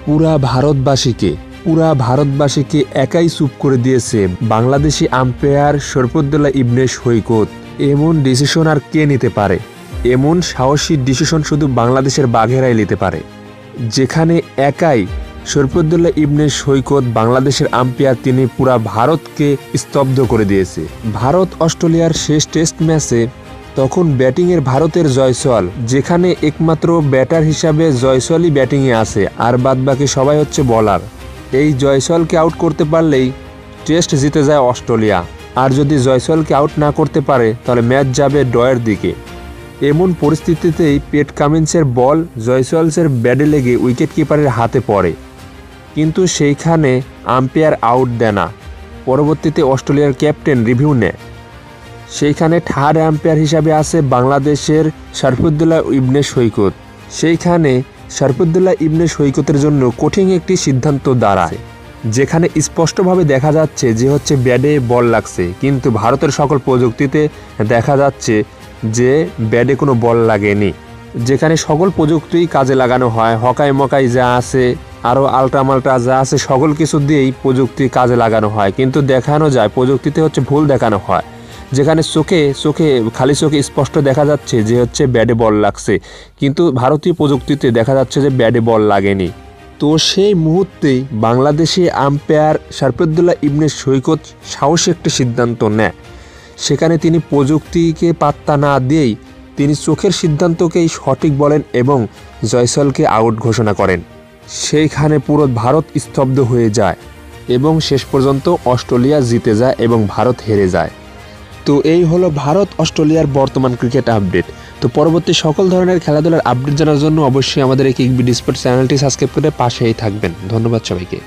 পুরা ভারতবাসীকে একাই চুপ করে দিয়েছে বাংলাদেশি আম্পায়ার শরফুদ্দোল্লা ইবনে সৈকত। এমন ডিসিশন আর কে নিতে পারে? এমন সাহসী ডিসিশন শুধু বাংলাদেশের বাঘেরাই নিতে পারে, যেখানে একাই শরফুদ্দোল্লা ইবনে সৈকত বাংলাদেশের আম্পায়ার, তিনি পুরা ভারতকে স্তব্ধ করে দিয়েছে। ভারত অস্ট্রেলিয়ার শেষ টেস্ট ম্যাচে তখন ব্যাটিংয়ের ভারতের জয়সওয়াল, যেখানে একমাত্র ব্যাটার হিসাবে জয়সওয়ালই ব্যাটিংয়ে আছে, আর বাদবাকি সবাই হচ্ছে বলার। এই জয়সওয়ালকে আউট করতে পারলেই টেস্ট জিতে যায় অস্ট্রেলিয়া, আর যদি জয়সওয়ালকে আউট না করতে পারে তাহলে ম্যাচ যাবে ড্রয়ের দিকে। এমন পরিস্থিতিতেই পেট কামিন্সের বল জয়সওয়ালের ব্যাটে লেগে উইকেট কিপারের হাতে পড়ে, কিন্তু সেইখানে আম্পায়ার আউট দেয় না। পরবর্তীতে অস্ট্রেলিয়ার ক্যাপ্টেন রিভিউ নেয়, সেইখানে থার্ড আম্পায়ার হিসাবে আছে বাংলাদেশের শরফুদ্দোল্লা ইবনে সৈকত। সেইখানে শরফুদ্দোল্লা ইবনে সৈকতের জন্য কঠিন একটি সিদ্ধান্ত দাঁড়ায়, যেখানে স্পষ্টভাবে দেখা যাচ্ছে যে হচ্ছে ব্যাটে বল লাগছে, কিন্তু ভারতের সকল প্রযুক্তিতে দেখা যাচ্ছে যে ব্যাটে কোনো বল লাগেনি। যেখানে সকল প্রযুক্তি কাজে লাগানো হয়, হকাই মকাই যা আছে, আরও আলট্রামাল্ট্রা যা আছে, সকল কিছু দিয়েই প্রযুক্তি কাজে লাগানো হয়, কিন্তু দেখানো যায় প্রযুক্তিতে হচ্ছে ভুল দেখানো হয়। যেখানে খালি চোখে স্পষ্ট দেখা যাচ্ছে যে হচ্ছে ব্যাটে বল লাগছে, কিন্তু ভারতীয় প্রযুক্তিতে দেখা যাচ্ছে যে ব্যাটে বল লাগেনি। তো সেই মুহূর্তেই বাংলাদেশি আম্পায়ার শরফুদ্দোল্লা ইবনে সৈকত সাহসী একটি সিদ্ধান্ত নেয়। সেখানে তিনি প্রযুক্তিকে পাত্তা না দিয়েই তিনি চোখের সিদ্ধান্তকেই সঠিক বলেন এবং জয়সওয়ালকে আউট ঘোষণা করেন। সেইখানে পুরো ভারত স্তব্ধ হয়ে যায় এবং শেষ পর্যন্ত অস্ট্রেলিয়া জিতে যায় এবং ভারত হেরে যায়। তো এই হলো ভারত অস্ট্রেলিয়ার বর্তমান ক্রিকেট আপডেট। তো পরবর্তী সকল ধরনের খেলাধুলার আপডেট জানার জন্য অবশ্যই আমাদের এই কিকবিডি স্পোর্টস চ্যানেলটি সাবস্ক্রাইব করে পাশেই থাকবেন। ধন্যবাদ সবাইকে।